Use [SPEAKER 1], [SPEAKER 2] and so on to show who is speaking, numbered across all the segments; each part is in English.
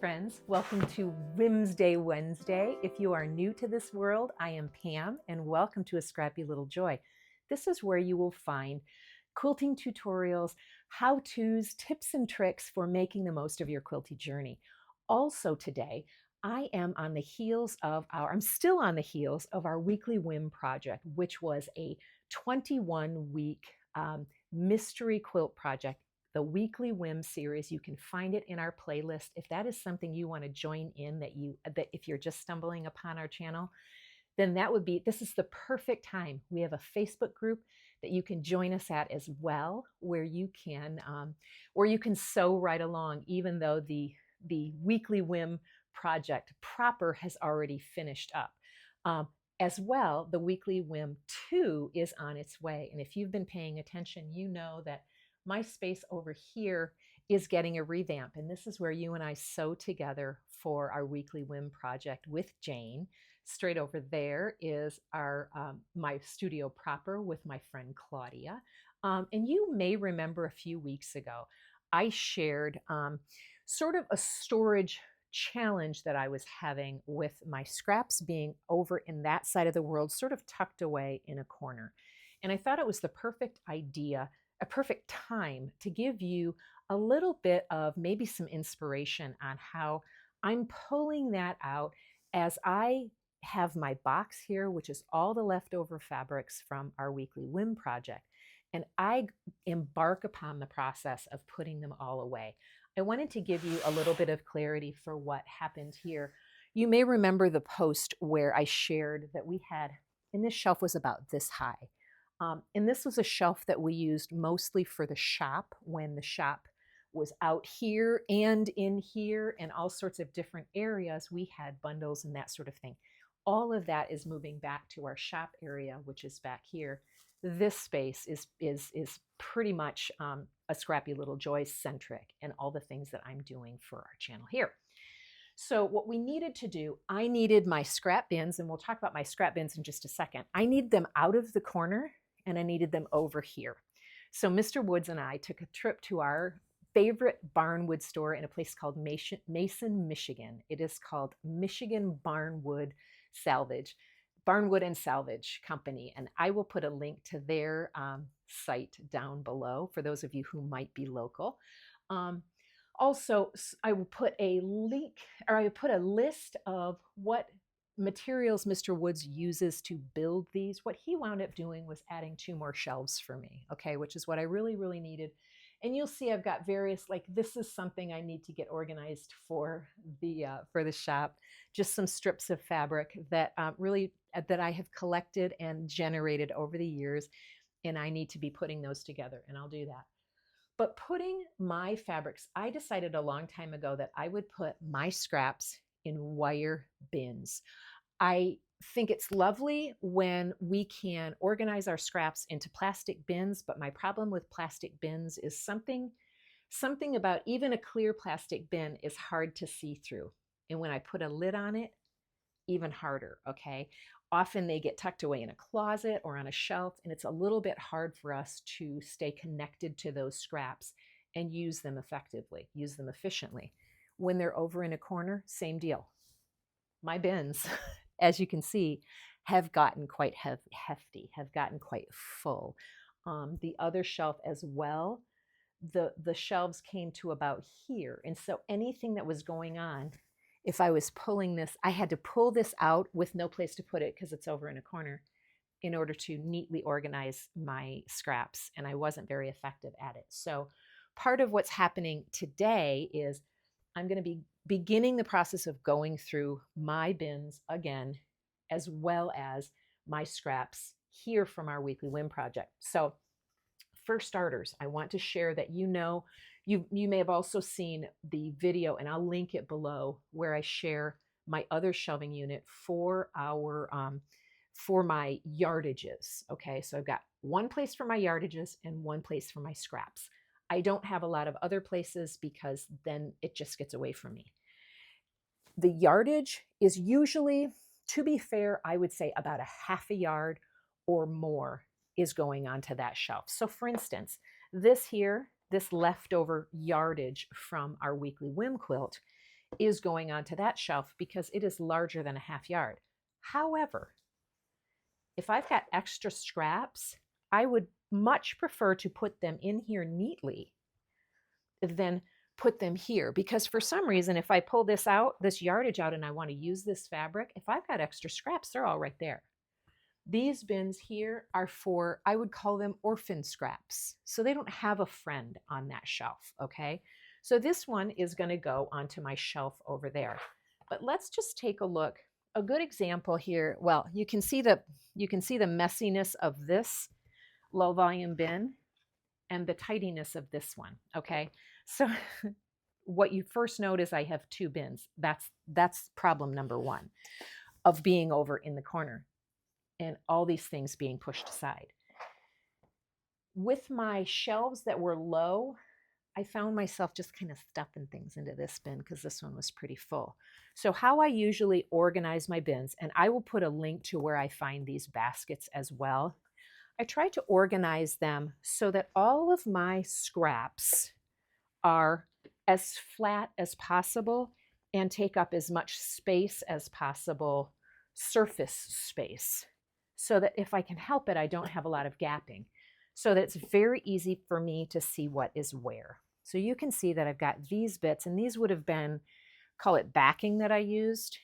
[SPEAKER 1] friends. Welcome to Whim's Day Wednesday. If you are new to this world, I am Pam, and welcome to A Scrappy Little Joy. This is where you will find quilting tutorials, how-tos, tips and tricks for making the most of your quilty journey. Also today, I'm still on the heels of our weekly Whim project, which was a 21-week mystery quilt project. The weekly Whim series. You can find it in our playlist. If that is something you want to join in, that if you're just stumbling upon our channel, then this is the perfect time. We have a Facebook group that you can join us at as well, where you can sew right along, even though the weekly Whim project proper has already finished up. As well, the weekly Whim 2 is on its way. And if you've been paying attention, you know that my space over here is getting a revamp, and this is where you and I sew together for our weekly Whim project with Jane. Straight over there is our my studio proper with my friend Claudia. And you may remember a few weeks ago, I shared sort of a storage challenge that I was having with my scraps being over in that side of the world, sort of tucked away in a corner. And I thought it was the perfect idea, a perfect time to give you a little bit of maybe some inspiration on how I'm pulling that out as I have my box here, which is all the leftover fabrics from our weekly Whim project. And I embark upon the process of putting them all away. I wanted to give you a little bit of clarity for what happened here. You may remember the post where I shared that we had, and this shelf was about this high. And this was a shelf that we used mostly for the shop, when the shop was out here and in here and all sorts of different areas. We had bundles and that sort of thing. All of that is moving back to our shop area, which is back here. This space is pretty much a Scrappy Little Joy centric, and all the things that I'm doing for our channel here. So what we needed to do, I needed my scrap bins, and we'll talk about my scrap bins in just a second. I need them out of the corner, and I needed them over here. So Mr. Woods and I took a trip to our favorite Barnwood store in a place called Mason, Michigan. It is called Michigan Barnwood and Salvage Company. And I will put a link to their site down below for those of you who might be local. Also, I will put a link, or I will put a list of what materials Mr. Woods uses to build these. What he wound up doing was adding 2 more shelves for me, okay, which is what I really, really needed. And you'll see I've got various, like, this is something I need to get organized for the shop. Just some strips of fabric that that I have collected and generated over the years, and I need to be putting those together, and I'll do that. But putting my fabrics, I decided a long time ago that I would put my scraps in wire bins. I think it's lovely when we can organize our scraps into plastic bins, but my problem with plastic bins is something about even a clear plastic bin is hard to see through. And when I put a lid on it, even harder, okay? Often they get tucked away in a closet or on a shelf, and it's a little bit hard for us to stay connected to those scraps and use them effectively, use them efficiently. When they're over in a corner, same deal. My bins, as you can see, have gotten quite hefty, have gotten quite full. The other shelf as well, the shelves came to about here. And so anything that was going on, if I was pulling this, I had to pull this out with no place to put it because it's over in a corner in order to neatly organize my scraps. And I wasn't very effective at it. So part of what's happening today is I'm going to be beginning the process of going through my bins again, as well as my scraps here from our weekly Whim project. So for starters, I want to share that you may have also seen the video, and I'll link it below, where I share my other shelving unit for my yardages. Okay, so I've got one place for my yardages and one place for my scraps. I don't have a lot of other places because then it just gets away from me. The yardage is usually, to be fair, I would say about a half a yard or more is going onto that shelf. So for instance, this leftover yardage from our weekly Whim quilt is going onto that shelf because it is larger than a half yard. However, if I've got extra scraps, I would much prefer to put them in here neatly than put them here, because for some reason, if I pull this out, this yardage out, and I want to use this fabric, if I've got extra scraps, they're all right there. These bins here are for, I would call them orphan scraps. So they don't have a friend on that shelf, okay? So this one is going to go onto my shelf over there. But let's just take a look. A good example here, well, you can see the messiness of this low volume bin and the tidiness of this one, okay? So what you first notice, I have two bins. That's problem number one of being over in the corner and all these things being pushed aside. With my shelves that were low, I found myself just kind of stuffing things into this bin because this one was pretty full. So how I usually organize my bins, and I will put a link to where I find these baskets as well. I try to organize them so that all of my scraps are as flat as possible and take up as much space as possible, surface space, so that if I can help it, I don't have a lot of gapping, so that it's very easy for me to see what is where. So you can see that I've got these bits, and these would have been, call it backing that I used,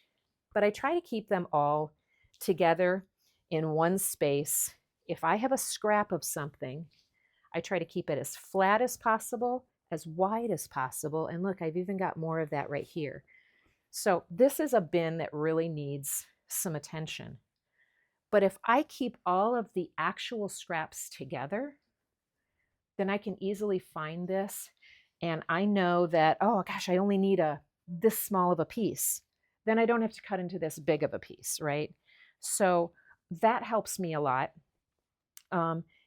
[SPEAKER 1] but I try to keep them all together in one space. If I have a scrap of something, I try to keep it as flat as possible, as wide as possible. And look, I've even got more of that right here. So this is a bin that really needs some attention. But if I keep all of the actual scraps together, then I can easily find this. And I know that, oh gosh, I only need this small of a piece. Then I don't have to cut into this big of a piece, right? So that helps me a lot.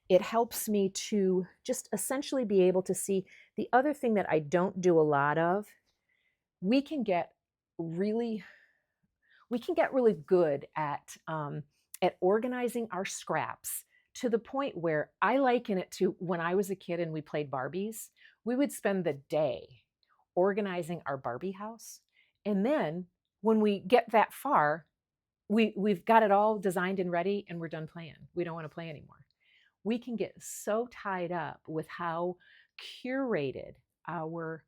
[SPEAKER 1] It helps me to just essentially be able to see. The other thing that I don't do a lot of, we can get really good at organizing our scraps to the point where I liken it to when I was a kid and we played Barbies. We would spend the day organizing our Barbie house. And then when we get that far, we've got it all designed and ready and we're done playing. We don't want to play anymore. We can get so tied up with how curated our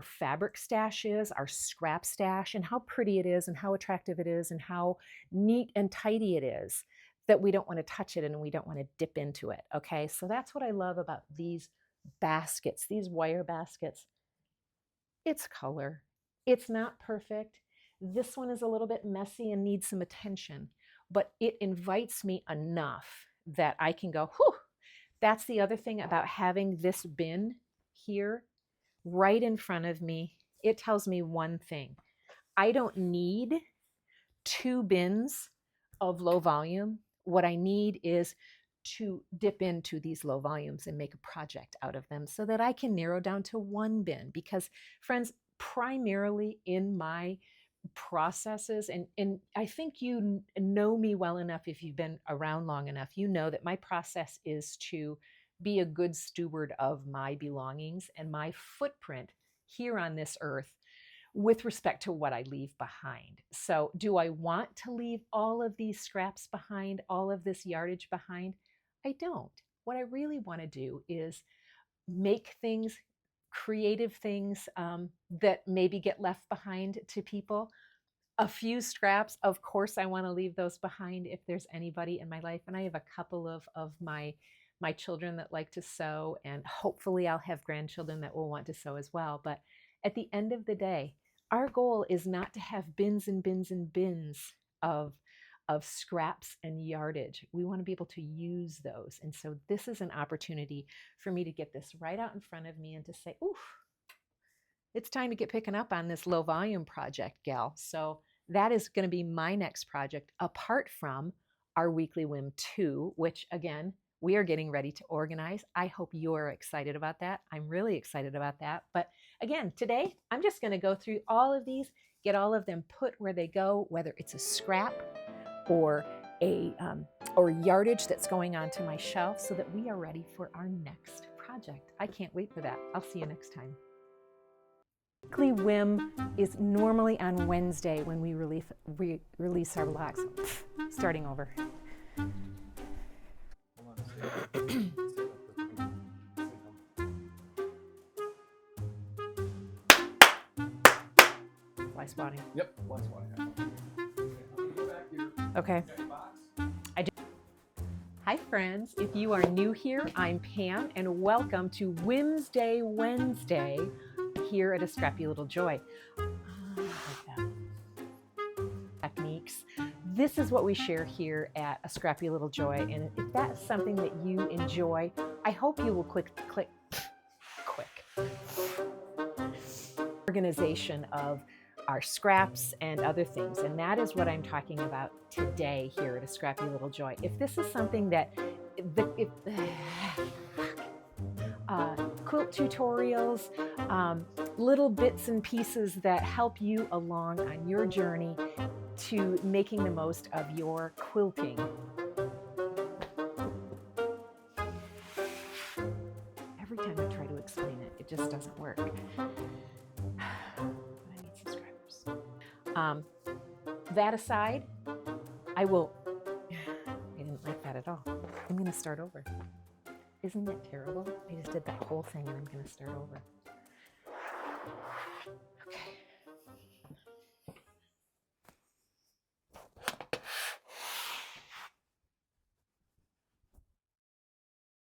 [SPEAKER 1] fabric stash is, our scrap stash, and how pretty it is and how attractive it is and how neat and tidy it is, that we don't want to touch it and we don't want to dip into it, okay? So that's what I love about these baskets, these wire baskets. It's color. It's not perfect. This one is a little bit messy and needs some attention, but it invites me enough that I can go, whew. That's the other thing about having this bin here right in front of me. It tells me one thing. I don't need two bins of low volume. What I need is to dip into these low volumes and make a project out of them so that I can narrow down to one bin. Because friends, primarily in my processes, and I think you know me well enough, if you've been around long enough, you know that my process is to be a good steward of my belongings and my footprint here on this earth with respect to what I leave behind. So do I want to leave all of these scraps behind, all of this yardage behind? I don't. What I really want to do is make things, creative things that maybe get left behind to people. A few scraps, of course, I want to leave those behind if there's anybody in my life. And I have a couple of my children that like to sew, and hopefully I'll have grandchildren that will want to sew as well. But at the end of the day, our goal is not to have bins and bins and bins of scraps and yardage. We want to be able to use those. And so this is an opportunity for me to get this right out in front of me and to say, oof, it's time to get picking up on this low volume project, gal. So that is going to be my next project, apart from our weekly Whim 2, which again, we are getting ready to organize. I hope you're excited about that. I'm really excited about that. But again, today, I'm just going to go through all of these, get all of them put where they go, whether it's a scrap or or yardage that's going onto my shelf, so that we are ready for our next project. I can't wait for that. I'll see you next time. Whim is normally on Wednesday when we release our vlogs. Starting over. Fly spotting.
[SPEAKER 2] Yep, fly spotting.
[SPEAKER 1] Okay. Hi friends, if you are new here, I'm Pam and welcome to Whim's Day Wednesday here at A Scrappy Little Joy. Techniques. This is what we share here at A Scrappy Little Joy, and if that's something that you enjoy, I hope you will click organization of our scraps and other things, and that is what I'm talking about today here at A Scrappy Little Joy. If this is something that quilt tutorials, little bits and pieces that help you along on your journey to making the most of your quilting. Every time I try to explain it, it just doesn't work. I need subscribers. That aside, I didn't like that at all. I'm going to start over. Isn't it terrible? I just did that whole thing and I'm going to start over.